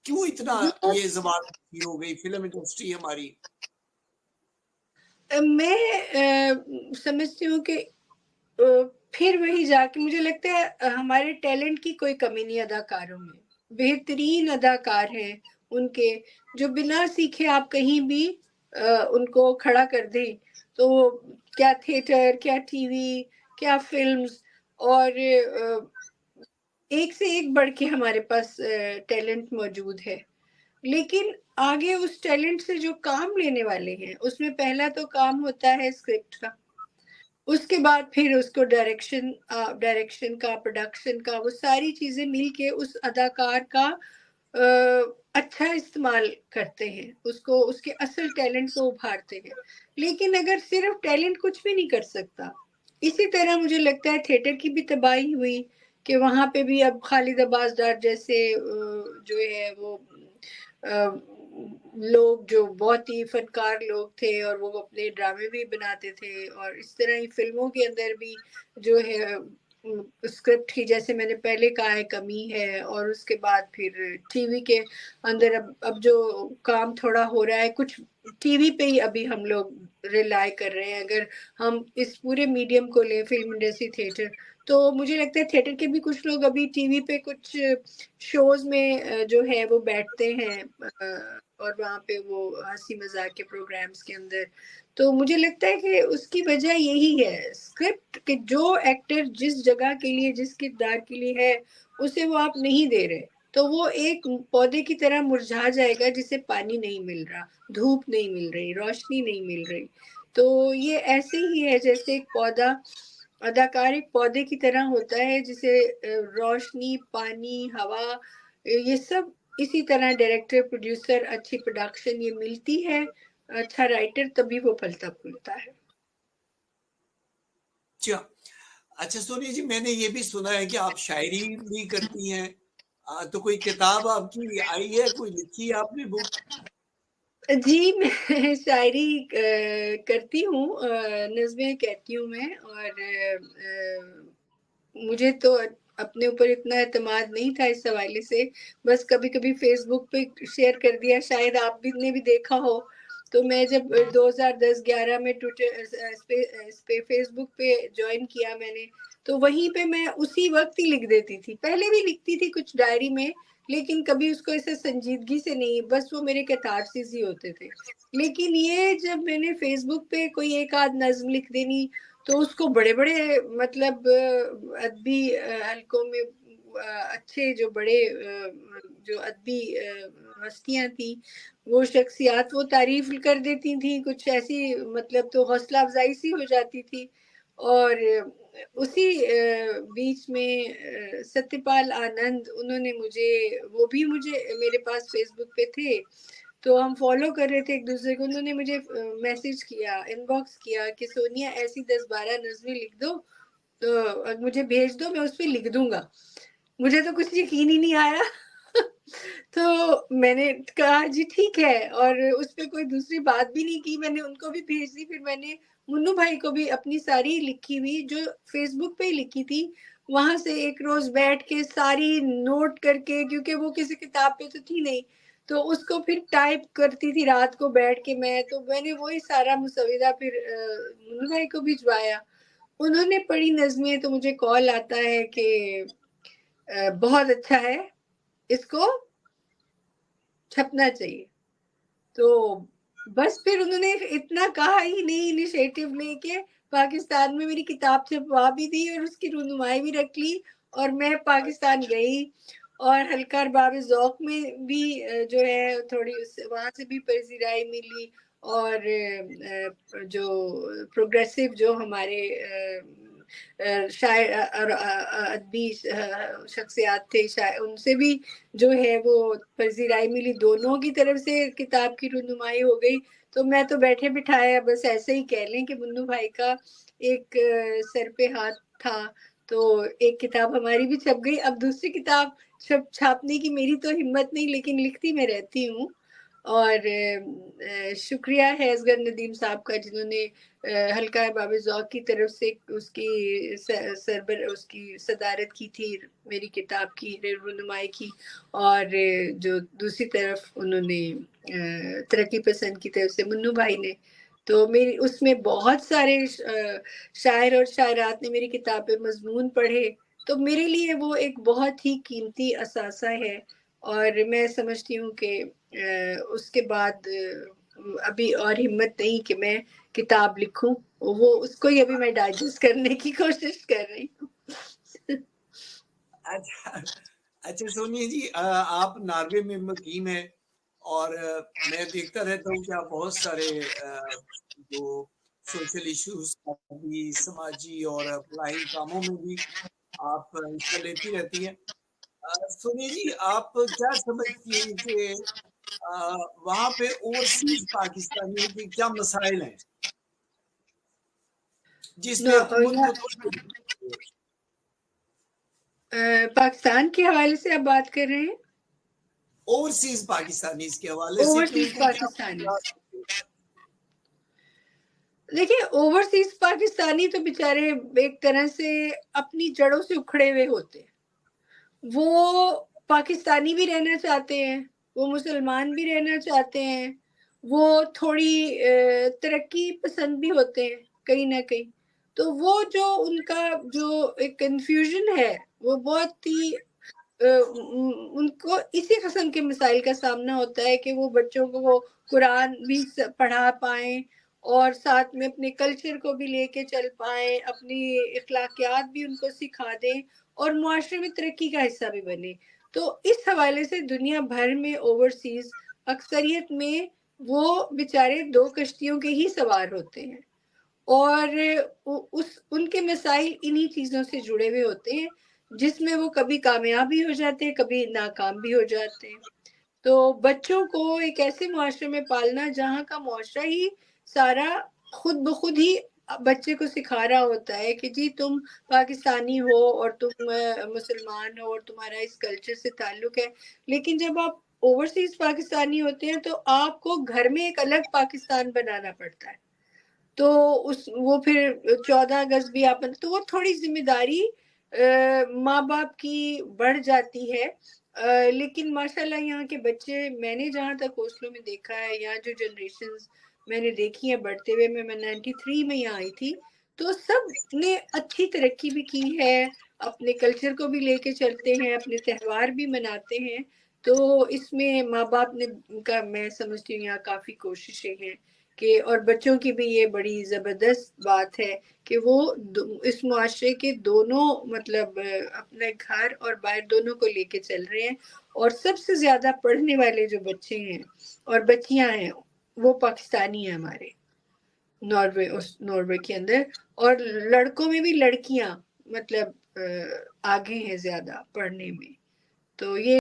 کیوں اتنا یہ زبان ہو گئی فلم انڈسٹری ہماری؟ میں سمجھتی ہوں کہ پھر وہی جا کے مجھے لگتا ہے ہمارے ٹیلنٹ کی کوئی کمی نہیں اداکاروں میں. بہترین اداکار ہیں ان کے جو بنا سیکھے آپ کہیں بھی ان کو کھڑا کر دیں. تو کیا تھیٹر، کیا ٹی وی، کیا فلمز، اور ایک سے ایک بڑھ کے ہمارے پاس ٹیلنٹ موجود ہے. لیکن آگے اس ٹیلنٹ سے جو کام لینے والے ہیں اس میں پہلا تو کام ہوتا ہے اسکرپٹ کا، اس کے بعد پھر اس کو ڈائریکشن کا، پروڈکشن کا، وہ ساری چیزیں مل کے اس اداکار کا اچھا استعمال کرتے ہیں، اس کو اس کے اصل ٹیلنٹ کو ابھارتے ہیں. لیکن اگر صرف ٹیلنٹ کچھ بھی نہیں کر سکتا، اسی طرح مجھے لگتا ہے تھیٹر کی بھی تباہی ہوئی کہ وہاں پہ بھی اب خالد عباس ڈار جیسے جو ہے وہ لوگ جو بہت ہی فنکار لوگ تھے اور وہ اپنے ڈرامے بھی بناتے تھے، اور اس طرح ہی فلموں کے اندر بھی جو ہے اسکرپٹ کی جیسے میں نے پہلے کہا ہے کمی ہے. اور اس کے بعد پھر ٹی وی کے اندر اب جو کام تھوڑا ہو رہا ہے کچھ ٹی وی پہ ہی ابھی ہم لوگ ریلائی کر رہے ہیں. اگر ہم اس پورے میڈیم کو لیں، فلم انڈسٹری، تھیٹر، تو مجھے لگتا ہے تھیٹر کے بھی کچھ لوگ ابھی ٹی وی پہ کچھ شوز میں جو ہے وہ بیٹھتے ہیں اور وہاں پہ وہ ہنسی مذاق کے پروگرامز کے اندر. تو مجھے لگتا ہے کہ اس کی وجہ یہی ہے اسکرپٹ، کہ جو ایکٹر جس جگہ کے لیے، جس کردار کے لیے ہے، اسے وہ آپ نہیں دے رہے تو وہ ایک پودے کی طرح مرجھا جائے گا جسے پانی نہیں مل رہا، دھوپ نہیں مل رہی، روشنی نہیں مل رہی. تو یہ ایسے ہی ہے جیسے ایک پودا، اداکار ایک پودے کی طرح ہوتا ہے جسے روشنی، پانی، ہوا، یہ سب اسی طرح ڈائریکٹر، پروڈیوسر، اچھی پروڈکشن یہ ملتی ہے، اچھا رائٹر، تبھی وہ پھلتا پھولتا ہے. اچھا سونی جی، میں نے یہ بھی سنا ہے کہ آپ شاعری بھی کرتی ہیں، تو کوئی کتاب آپ کی آئی ہے، کوئی لکھی آپ نے بک؟ جی میں شاعری کرتی ہوں، نظمیں کہتی ہوں میں، اور مجھے تو اپنے اوپر اتنا اعتماد نہیں تھا اس حوالے سے، بس کبھی کبھی فیس بک پہ شیئر کر دیا، شاید آپ بھی نے بھی دیکھا ہو. تو میں جب 2010-11 میں ٹویٹر فیس بک پہ جوائن کیا میں نے، تو وہیں پہ میں اسی وقت ہی لکھ دیتی تھی. پہلے بھی لکھتی تھی کچھ ڈائری میں، لیکن کبھی اس کو ایسے سنجیدگی سے نہیں، بس وہ میرے کیتھارسس ہی ہوتے تھے. لیکن یہ جب میں نے فیس بک پہ کوئی ایک آدھ نظم لکھ دینی تو اس کو بڑے بڑے مطلب ادبی حلقوں میں اچھے جو بڑے جو ادبی ہستیاں تھیں، وہ شخصیات وہ تعریف کر دیتی تھیں، کچھ ایسی مطلب تو حوصلہ افزائی سی ہو جاتی تھی. اور اسی بیچ میں ستیہ پال آنند، انہوں نے مجھے، وہ بھی مجھے میرے پاس فیس بک پہ تھے تو ہم فالو کر رہے تھے ایک دوسرے کو. انہوں نے مجھے میسج کیا، ان باکس کیا کہ سونیا ایسی 10-12 نظمیں لکھ دو تو مجھے بھیج دو، میں اس پہ لکھ دوں گا. مجھے تو کچھ یقین ہی نہیں آیا تو میں نے کہا جی ٹھیک ہے، اور اس پہ کوئی دوسری بات بھی نہیں کی، میں نے ان کو بھی بھیج دی. پھر میں نے منو بھائی کو بھی اپنی ساری لکھی ہوئی جو فیس بک پہ ہی لکھی تھی، وہاں سے ایک روز بیٹھ کے ساری نوٹ کر کے، کیونکہ وہ کسی کتاب پہ تو تھی نہیں، تو اس کو پھر ٹائپ کرتی تھی رات کو بیٹھ کے تو میں نے وہی سارا مسودہ پھر منو بھائی کو بھجوایا. انہوں نے پڑھی نظمیں تو مجھے کال آتا ہے کہ بہت اچھا ہے، اس کو چھپنا چاہیے. تو بس پھر انہوں نے اتنا کہا ہی نہیں، انیشیٹو لے کے پاکستان میں میری کتاب چھپوا بھی دی اور اس کی رونمائی بھی رکھ لی، اور میں پاکستان گئی اور حلقہ ارباب ذوق میں بھی جو ہے تھوڑی وہاں سے بھی پذیرائی ملی، اور جو پروگریسو جو ہمارے شاعر اور ادبی شخصیات تھے ان سے بھی جو ہے وہ پذیرائی ملی، دونوں کی طرف سے کتاب کی رونمائی ہو گئی. تو میں تو بیٹھے بٹھایا بس ایسے ہی کہہ لیں کہ منو بھائی کا ایک سر پہ ہاتھ تھا، تو ایک کتاب ہماری بھی چھپ گئی. اب دوسری کتاب چھاپنے کی میری تو ہمت نہیں، لیکن لکھتی میں رہتی ہوں. اور شکریہ ہے اصغر ندیم صاحب کا جنہوں نے حلقہ باب ذوق کی طرف سے اس کی صدارت کی تھی میری کتاب کی رونمائی کی، اور جو دوسری طرف انہوں نے ترقی پسند کی طرف سے منو بھائی نے، تو میری اس میں بہت سارے شاعر اور شاعرات نے میری کتاب پہ مضمون پڑھے، تو میرے لیے وہ ایک بہت ہی قیمتی اثاثہ ہے، اور میں سمجھتی ہوں کہ اس کے بعد ابھی اور ہمت نہیں کہ میں کتاب لکھوں، وہ اس کو ہی ابھی میں ڈائجسٹ کرنے کی کوشش کر رہی ہوں۔ اچھا سونیا جی، آپ ناروے میں مقیم ہیں اور میں دیکھتا رہتا ہوں کہ آپ بہت سارے جو سوشل ایشوز بھی، سماجی اور فلاحی کاموں میں بھی آپ حصہ لیتی رہتی ہیں۔ سونیا جی، آپ کیا سمجھتی ہیں کہ وہاں پہ اوورسیز پاکستانیوں کے کیا مسائل ہیں جس میں حکومت کو پاکستان کے حوالے سے آپ بات کر رہے ہیں؟ اوورسیز پاکستانیز کے حوالے سے کہ ان اوورسیز کو پاکستانی، دیکھیں اوورسیز پاکستانی تو بیچارے ایک طرح سے اپنی جڑوں سے اکھڑے ہوئے ہوتے ہیں، وہ پاکستانی بھی رہنا چاہتے ہیں، وہ مسلمان بھی رہنا چاہتے ہیں، وہ تھوڑی ترقی پسند بھی ہوتے ہیں کہیں نہ کہیں، تو وہ جو ان کا جو ایک کنفیوژن ہے وہ بہت ہی ان کو اسی قسم کے مسائل کا سامنا ہوتا ہے کہ وہ بچوں کو وہ قرآن بھی پڑھا پائیں اور ساتھ میں اپنے کلچر کو بھی لے کے چل پائیں، اپنی اخلاقیات بھی ان کو سکھا دیں اور معاشرے میں ترقی کا حصہ بھی بنے۔ تو اس حوالے سے دنیا بھر میں اوورسیز اکثریت میں وہ بیچارے دو کشتیوں کے ہی سوار ہوتے ہیں، اور ان کے مسائل انہی چیزوں سے جڑے ہوئے ہوتے ہیں جس میں وہ کبھی کامیاب بھی ہو جاتے ہیں، کبھی ناکام بھی ہو جاتے ہیں۔ تو بچوں کو ایک ایسے معاشرے میں پالنا جہاں کا معاشرہ ہی سارا خود بخود ہی بچے کو سکھا رہا ہوتا ہے کہ جی تم پاکستانی ہو اور تم مسلمان ہو اور تمہارا اس کلچر سے تعلق ہے، لیکن جب آپ اوورسیز پاکستانی ہوتے ہیں تو آپ کو گھر میں ایک الگ پاکستان بنانا پڑتا ہے، تو وہ پھر 14 اگست بھی آپ، تو وہ تھوڑی ذمہ داری ماں باپ کی بڑھ جاتی ہے، لیکن ماشاءاللہ یہاں کے بچے، میں نے جہاں تک ہوسٹلوں میں دیکھا ہے، یہاں جو جنریشنز میں نے دیکھی ہیں بڑھتے ہوئے، میں 93 میں یہاں آئی تھی، تو سب نے اچھی ترقی بھی کی ہے، اپنے کلچر کو بھی لے کے چلتے ہیں، اپنے تہوار بھی مناتے ہیں، تو اس میں ماں باپ نے کا میں سمجھتی ہوں یہاں کافی کوششیں ہیں کہ، اور بچوں کی بھی یہ بڑی زبردست بات ہے کہ وہ اس معاشرے کے دونوں مطلب اپنے گھر اور باہر دونوں کو لے کے چل رہے ہیں، اور سب سے زیادہ پڑھنے والے جو بچے ہیں اور بچیاں ہیں وہ پاکستانی ہیں ہمارے ناروے کے اندر، اور لڑکوں میں بھی لڑکیاں مطلب آگے ہیں زیادہ پڑھنے میں، تو یہ